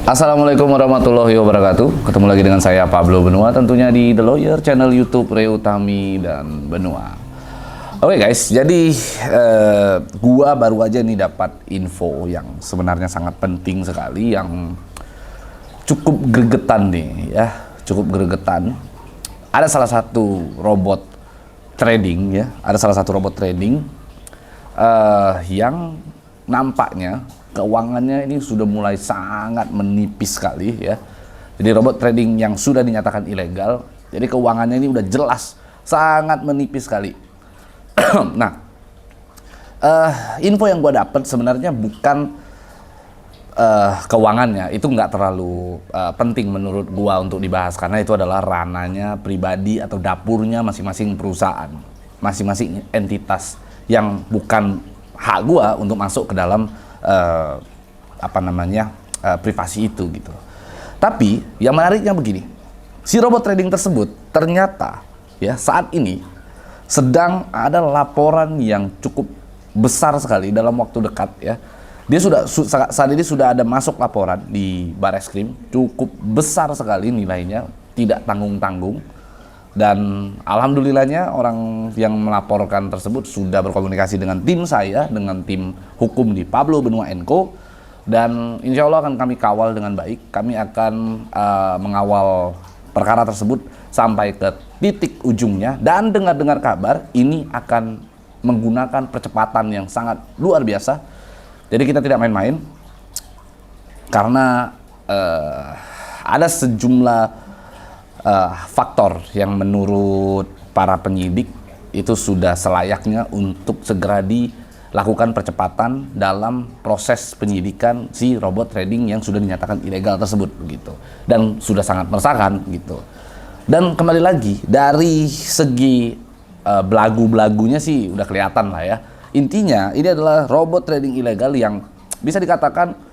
Assalamualaikum warahmatullahi wabarakatuh. Ketemu lagi dengan saya Pablo Benua, tentunya di The Lawyer channel YouTube Ray Utami dan Benua. Oke guys, jadi gua baru aja nih dapat info yang sebenarnya sangat penting sekali, yang cukup gregetan nih ya, cukup gregetan. Ada salah satu robot trading ya, yang nampaknya keuangannya ini sudah mulai sangat menipis sekali ya. Jadi robot trading yang sudah dinyatakan ilegal, jadi keuangannya ini udah jelas sangat menipis sekali. Nah, info yang gue dapat sebenarnya bukan keuangannya, itu nggak terlalu penting menurut gue untuk dibahas, karena itu adalah ranahnya pribadi atau dapurnya masing-masing perusahaan, masing-masing entitas, yang bukan hak gue untuk masuk ke dalam privasi itu gitu. Tapi yang menariknya begini, si robot trading tersebut ternyata ya saat ini sedang ada laporan yang cukup besar sekali dalam waktu dekat ya. Dia saat ini sudah ada masuk laporan di Bareskrim, cukup besar sekali nilainya, tidak tanggung-tanggung. Dan alhamdulillahnya orang yang melaporkan tersebut sudah berkomunikasi dengan tim saya, dengan tim hukum di Pablo Benua & Co. Dan insya Allah akan kami kawal dengan baik. Kami akan mengawal perkara tersebut sampai ke titik ujungnya. Dan dengar-dengar kabar ini akan menggunakan percepatan yang sangat luar biasa. Jadi kita tidak main-main, karena ada sejumlah faktor yang menurut para penyidik itu sudah selayaknya untuk segera dilakukan percepatan dalam proses penyidikan si robot trading yang sudah dinyatakan ilegal tersebut gitu, dan sudah sangat meresahkan gitu. Dan kembali lagi dari segi belagu-belagunya sih udah kelihatan lah ya. Intinya ini adalah robot trading ilegal yang bisa dikatakan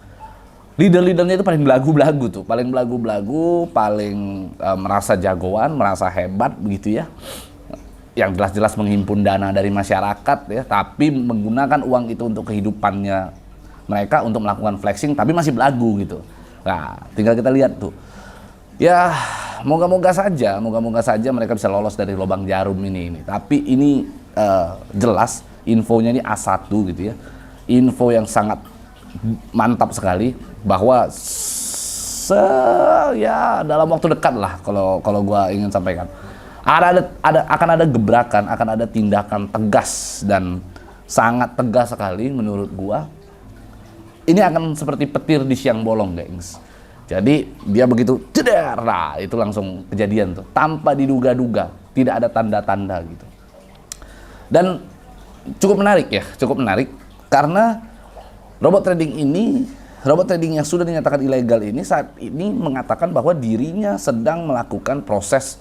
leader-leadernya itu paling belagu-belagu tuh, paling belagu-belagu, paling merasa jagoan, merasa hebat begitu ya. Yang jelas-jelas menghimpun dana dari masyarakat ya, tapi menggunakan uang itu untuk kehidupannya mereka, untuk melakukan flexing, tapi masih belagu gitu. Nah, tinggal kita lihat tuh. Ya, moga-moga saja mereka bisa lolos dari lubang jarum ini. Tapi ini jelas infonya ini A1 gitu ya. Info yang sangat mantap sekali, bahwa dalam waktu dekat lah, kalau gua ingin sampaikan, akan ada gebrakan, akan ada tindakan tegas dan sangat tegas sekali menurut gua. Ini akan seperti petir di siang bolong, gengs. Jadi dia begitu ceder, nah itu langsung kejadian tuh, tanpa diduga-duga, tidak ada tanda-tanda gitu. Dan cukup menarik karena robot trading yang sudah dinyatakan ilegal ini saat ini mengatakan bahwa dirinya sedang melakukan proses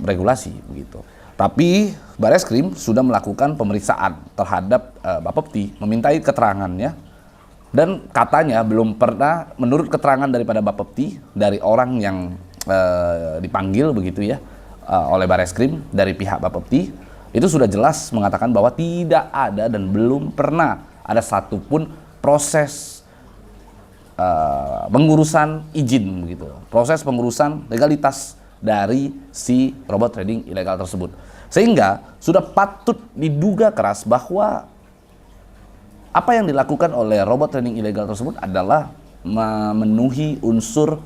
regulasi begitu. Tapi Bareskrim sudah melakukan pemeriksaan terhadap Bapepti, memintai keterangannya, dan katanya belum pernah, menurut keterangan daripada Bapepti, dari orang yang dipanggil begitu ya oleh Bareskrim dari pihak Bapepti, itu sudah jelas mengatakan bahwa tidak ada dan belum pernah ada satupun proses pengurusan izin begitu, proses pengurusan legalitas dari si robot trading ilegal tersebut, sehingga sudah patut diduga keras bahwa apa yang dilakukan oleh robot trading ilegal tersebut adalah memenuhi unsur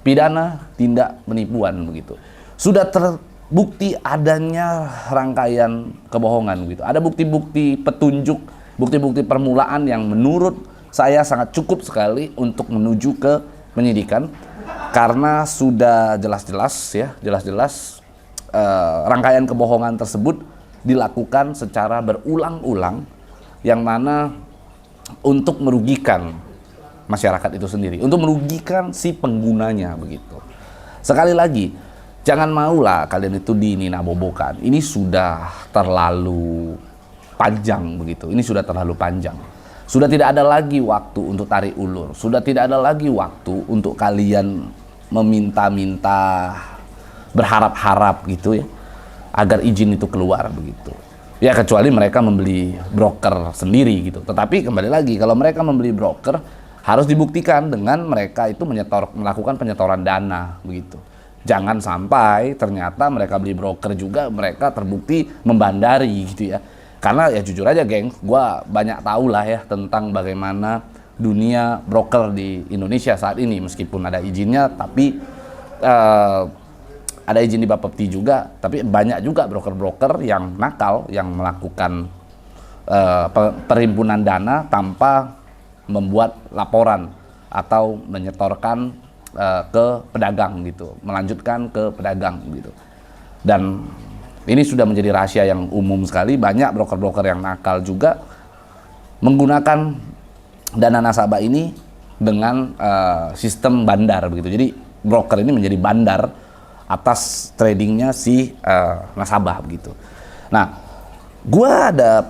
pidana tindak penipuan begitu. Sudah terbukti adanya rangkaian kebohongan gitu, ada bukti-bukti petunjuk, bukti-bukti permulaan yang menurut saya sangat cukup sekali untuk menuju ke penyidikan, karena sudah jelas-jelas rangkaian kebohongan tersebut dilakukan secara berulang-ulang, yang mana untuk merugikan masyarakat itu sendiri, untuk merugikan si penggunanya begitu. Sekali lagi, jangan maulah kalian itu dininabobokan. Ini sudah terlalu panjang begitu. Ini sudah terlalu panjang. Sudah tidak ada lagi waktu untuk tarik ulur. Sudah tidak ada lagi waktu untuk kalian meminta-minta, berharap-harap gitu ya, agar izin itu keluar begitu. Ya kecuali mereka membeli broker sendiri gitu. Tetapi kembali lagi, kalau mereka membeli broker, Harus dibuktikan dengan mereka itu melakukan penyetoran dana begitu. Jangan sampai ternyata mereka beli broker juga mereka terbukti membandari gitu ya. Karena ya jujur aja geng, gue banyak tahu lah ya tentang bagaimana dunia broker di Indonesia saat ini. Meskipun ada izinnya, tapi ada izin di Bapepti juga. Tapi banyak juga broker-broker yang nakal, yang melakukan perhimpunan dana tanpa membuat laporan atau menyetorkan ke pedagang gitu, melanjutkan ke pedagang gitu. Dan ini sudah menjadi rahasia yang umum sekali. Banyak broker-broker yang nakal juga menggunakan dana nasabah ini dengan sistem bandar begitu. Jadi broker ini menjadi bandar atas tradingnya si nasabah begitu. Nah, gua ada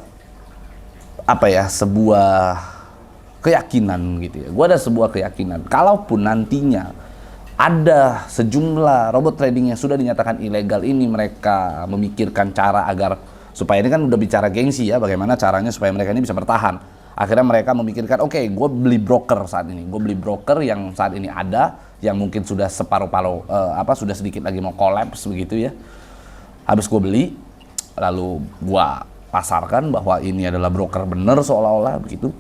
sebuah keyakinan gitu ya. Gua ada sebuah keyakinan, kalaupun nantinya ada sejumlah robot trading yang sudah dinyatakan ilegal ini, mereka memikirkan cara agar supaya ini kan udah bicara gengsi ya, bagaimana caranya supaya mereka ini bisa bertahan. Akhirnya mereka memikirkan, oke, gue beli broker saat ini, gue beli broker yang saat ini ada, yang mungkin sudah separuh-paruh, sudah sedikit lagi mau kolaps begitu ya. Habis gue beli, lalu gue pasarkan bahwa ini adalah broker bener seolah-olah begitu.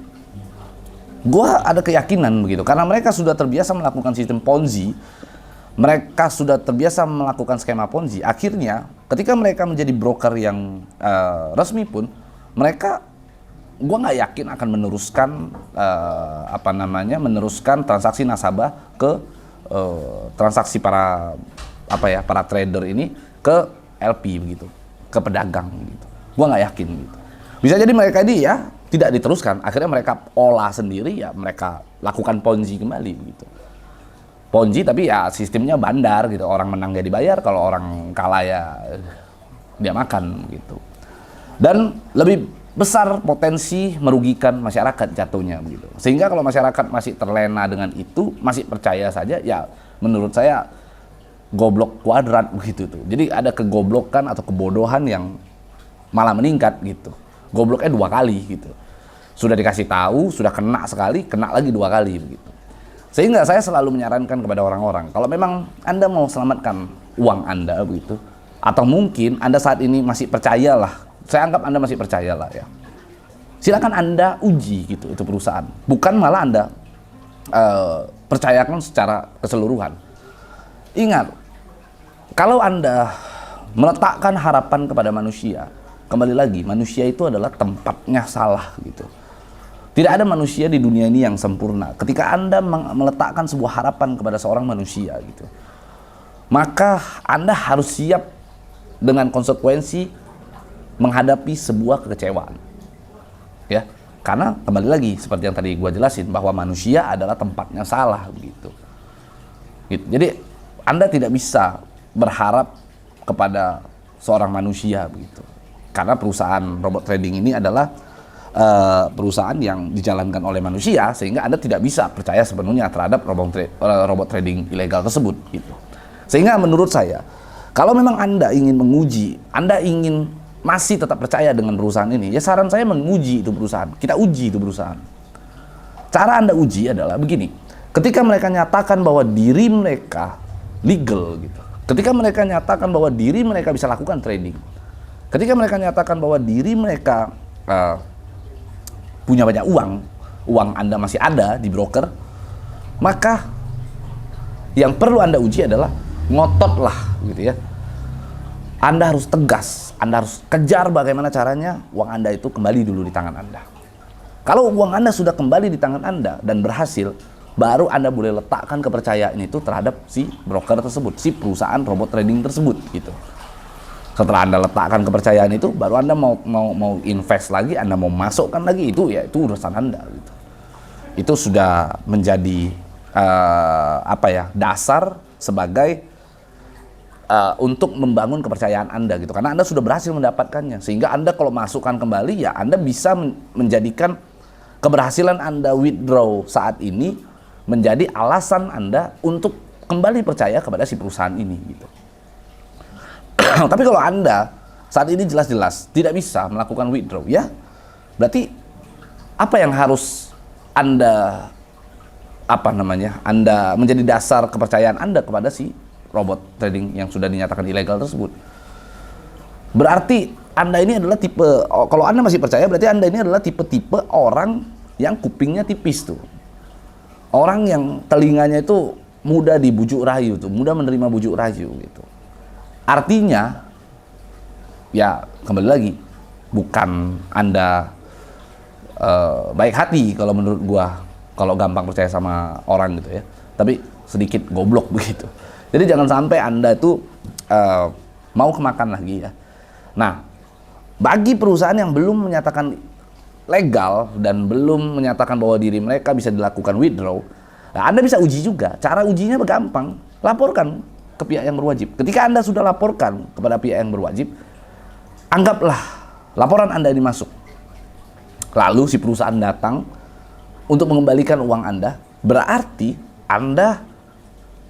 Gue ada keyakinan begitu, karena mereka sudah terbiasa melakukan sistem Ponzi, mereka sudah terbiasa melakukan skema Ponzi. Akhirnya, ketika mereka menjadi broker yang resmi pun, mereka, gue nggak yakin akan meneruskan transaksi nasabah ke transaksi para trader ini ke LP begitu, ke pedagang gitu. Gue nggak yakin gitu. Bisa jadi mereka ini ya tidak diteruskan, akhirnya mereka olah sendiri ya, mereka lakukan Ponzi kembali gitu. Ponzi tapi ya sistemnya bandar gitu, orang menang dia dibayar, kalau orang kalah ya dia makan gitu. Dan lebih besar potensi merugikan masyarakat jatuhnya begitu. Sehingga kalau masyarakat masih terlena dengan itu, masih percaya saja, ya menurut saya goblok kuadrat begitu tuh. Jadi ada kegoblokan atau kebodohan yang malah meningkat gitu. Gobloknya 2 kali gitu. Sudah dikasih tahu, sudah kena sekali, kena lagi 2 kali begitu. Sehingga saya selalu menyarankan kepada orang-orang, kalau memang Anda mau selamatkan uang Anda begitu, atau mungkin Anda saat ini masih percayalah, saya anggap Anda masih percayalah ya. Silakan Anda uji gitu itu perusahaan. Bukan malah Anda percayakan secara keseluruhan. Ingat, kalau Anda meletakkan harapan kepada manusia, kembali lagi, manusia itu adalah tempatnya salah gitu. Tidak ada manusia di dunia ini yang sempurna. Ketika Anda meletakkan sebuah harapan kepada seorang manusia gitu, maka Anda harus siap dengan konsekuensi menghadapi sebuah kekecewaan. Ya, karena kembali lagi seperti yang tadi gua jelasin bahwa manusia adalah tempatnya salah begitu. Gitu. Jadi Anda tidak bisa berharap kepada seorang manusia begitu. Karena perusahaan robot trading ini adalah perusahaan yang dijalankan oleh manusia, sehingga Anda tidak bisa percaya sepenuhnya terhadap robot trading ilegal tersebut gitu. Sehingga menurut saya, kalau memang Anda ingin menguji, Anda ingin masih tetap percaya dengan perusahaan ini, ya saran saya menguji itu perusahaan. Kita uji itu perusahaan. Cara Anda uji adalah begini. Ketika mereka nyatakan bahwa diri mereka legal gitu. Ketika mereka nyatakan bahwa diri mereka bisa lakukan trading. Ketika mereka nyatakan bahwa diri mereka punya banyak uang Anda masih ada di broker, maka yang perlu Anda uji adalah ngototlah gitu ya. Anda harus tegas, Anda harus kejar bagaimana caranya uang Anda itu kembali dulu di tangan Anda. Kalau uang Anda sudah kembali di tangan Anda dan berhasil, baru Anda boleh letakkan kepercayaan itu terhadap si broker tersebut, si perusahaan robot trading tersebut gitu. Setelah Anda letakkan kepercayaan itu, baru Anda mau invest lagi, Anda mau masukkan lagi, itu urusan Anda gitu. Itu sudah menjadi dasar sebagai untuk membangun kepercayaan Anda gitu. Karena Anda sudah berhasil mendapatkannya, sehingga Anda kalau masukkan kembali ya Anda bisa menjadikan keberhasilan Anda withdraw saat ini menjadi alasan Anda untuk kembali percaya kepada si perusahaan ini gitu. Tapi kalau Anda saat ini jelas-jelas tidak bisa melakukan withdraw, ya berarti apa yang harus Anda apa namanya, Anda menjadi dasar kepercayaan Anda kepada si robot trading yang sudah dinyatakan ilegal tersebut. Berarti Anda ini adalah tipe, kalau Anda masih percaya, berarti Anda ini adalah tipe-tipe orang yang kupingnya tipis tuh. Orang yang telinganya itu mudah dibujuk rayu tuh, mudah menerima bujuk rayu gitu. Artinya, ya kembali lagi, bukan Anda baik hati kalau menurut gua, kalau gampang percaya sama orang gitu ya, tapi sedikit goblok begitu. Jadi jangan sampai Anda itu mau kemakan lagi ya. Nah, bagi perusahaan yang belum menyatakan legal dan belum menyatakan bahwa diri mereka bisa dilakukan withdraw, nah Anda bisa uji juga. Cara ujinya gampang, laporkan ke pihak yang berwajib. Ketika Anda sudah laporkan kepada pihak yang berwajib, anggaplah laporan Anda ini masuk. Lalu si perusahaan datang untuk mengembalikan uang Anda, berarti Anda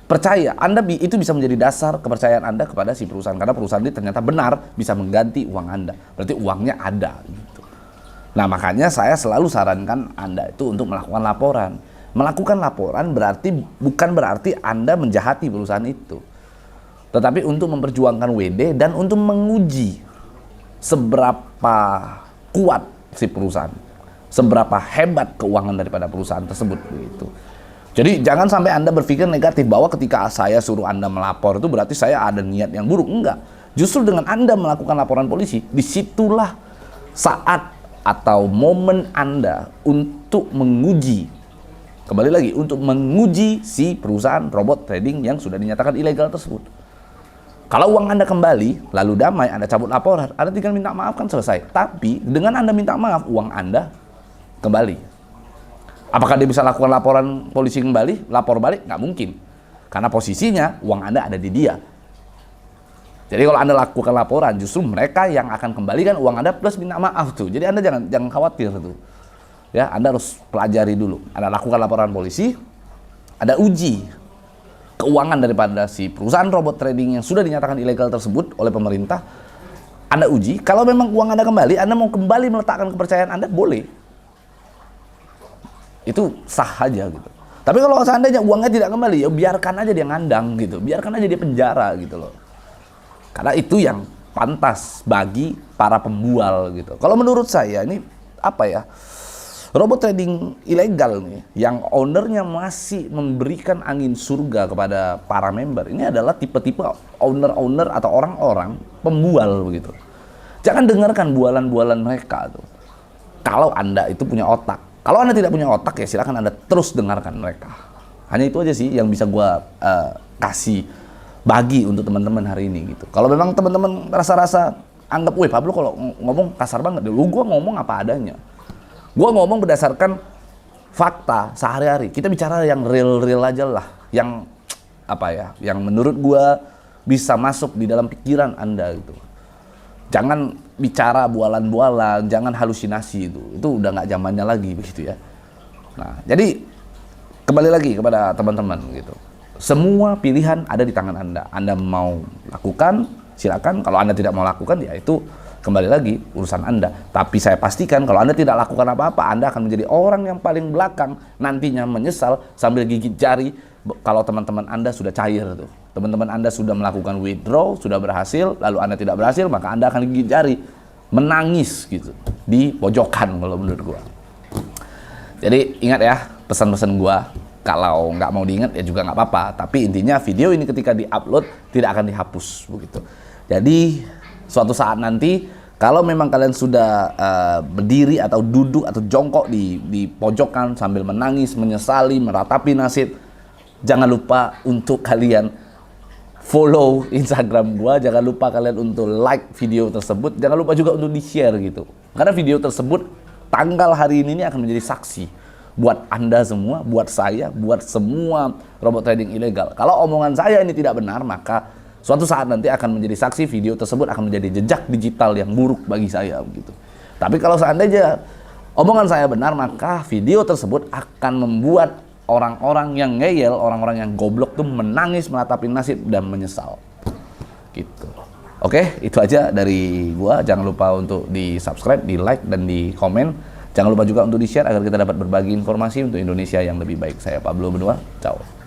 percaya, itu bisa menjadi dasar kepercayaan Anda kepada si perusahaan, karena perusahaan ini ternyata benar bisa mengganti uang Anda, berarti uangnya ada gitu. Nah, makanya saya selalu sarankan Anda itu untuk melakukan laporan. Melakukan laporan bukan berarti Anda menjahati perusahaan itu, tetapi untuk memperjuangkan WD dan untuk menguji seberapa kuat si perusahaan, seberapa hebat keuangan daripada perusahaan tersebut begitu. Jadi jangan sampai Anda berpikir negatif bahwa ketika saya suruh Anda melapor itu berarti saya ada niat yang buruk. Enggak. Justru dengan Anda melakukan laporan polisi, disitulah saat atau momen Anda untuk menguji, kembali lagi, untuk menguji si perusahaan robot trading yang sudah dinyatakan ilegal tersebut. Kalau uang Anda kembali, lalu damai, Anda cabut laporan, Anda tinggal minta maaf kan selesai. Tapi dengan Anda minta maaf, uang Anda kembali. Apakah dia bisa lakukan laporan polisi kembali, lapor balik? Nggak mungkin. Karena posisinya uang Anda ada di dia. Jadi kalau Anda lakukan laporan, justru mereka yang akan kembalikan uang Anda plus minta maaf tuh. Jadi Anda jangan khawatir tuh. Ya, Anda harus pelajari dulu. Anda lakukan laporan polisi, Anda uji keuangan daripada si perusahaan robot trading yang sudah dinyatakan ilegal tersebut oleh pemerintah. Anda uji, kalau memang uang Anda kembali, Anda mau kembali meletakkan kepercayaan Anda, boleh. Itu sah aja gitu. Tapi kalau seandainya uangnya tidak kembali, ya biarkan aja dia ngandang gitu. Biarkan aja dia penjara gitu loh. Karena itu yang pantas bagi para pembual gitu. Kalau menurut saya ini apa ya? Robot trading ilegal nih, yang ownernya masih memberikan angin surga kepada para member, ini adalah tipe-tipe owner-owner atau orang-orang pembual begitu. Jangan dengarkan bualan-bualan mereka tuh. Kalau Anda itu punya otak. Kalau Anda tidak punya otak, ya silakan Anda terus dengarkan mereka. Hanya itu aja sih yang bisa gua kasih bagi untuk teman-teman hari ini gitu. Kalau memang teman-teman rasa-rasa anggap, "Wih, Pablo kalau ngomong kasar banget." Dulu gua ngomong apa adanya. Gua ngomong berdasarkan fakta sehari-hari. Kita bicara yang real-real aja lah, yang apa ya, yang menurut gua bisa masuk di dalam pikiran Anda gitu. Jangan bicara bualan-bualan, jangan halusinasi itu udah nggak zamannya lagi begitu ya. Nah, jadi kembali lagi kepada teman-teman gitu. Semua pilihan ada di tangan Anda. Anda mau lakukan, silakan. Kalau Anda tidak mau lakukan, ya itu kembali lagi urusan Anda. Tapi saya pastikan kalau Anda tidak lakukan apa-apa, Anda akan menjadi orang yang paling belakang, nantinya menyesal sambil gigit jari kalau teman-teman Anda sudah cair tuh. Teman-teman Anda sudah melakukan withdraw, sudah berhasil, lalu Anda tidak berhasil, maka Anda akan gigit jari, menangis gitu di pojokan kalau menurut gua. Jadi ingat ya pesan-pesan gua, kalau nggak mau diingat ya juga nggak apa-apa. Tapi intinya video ini ketika di-upload tidak akan dihapus begitu. Jadi suatu saat nanti kalau memang kalian sudah berdiri atau duduk atau jongkok di pojokan sambil menangis, menyesali, meratapi nasib, jangan lupa untuk kalian follow Instagram gua, jangan lupa kalian untuk like video tersebut, jangan lupa juga untuk di-share gitu. Karena video tersebut tanggal hari ini akan menjadi saksi buat Anda semua, buat saya, buat semua robot trading ilegal. Kalau omongan saya ini tidak benar, maka suatu saat nanti akan menjadi saksi, video tersebut akan menjadi jejak digital yang buruk bagi saya begitu. Tapi kalau seandainya omongan saya benar, maka video tersebut akan membuat orang-orang yang ngeyel, orang-orang yang goblok tuh menangis, meratapi nasib dan menyesal. Gitu. Oke, itu aja dari gua. Jangan lupa untuk di-subscribe, di-like dan di komen. Jangan lupa juga untuk di-share agar kita dapat berbagi informasi untuk Indonesia yang lebih baik. Saya Pablo Benua, ciao.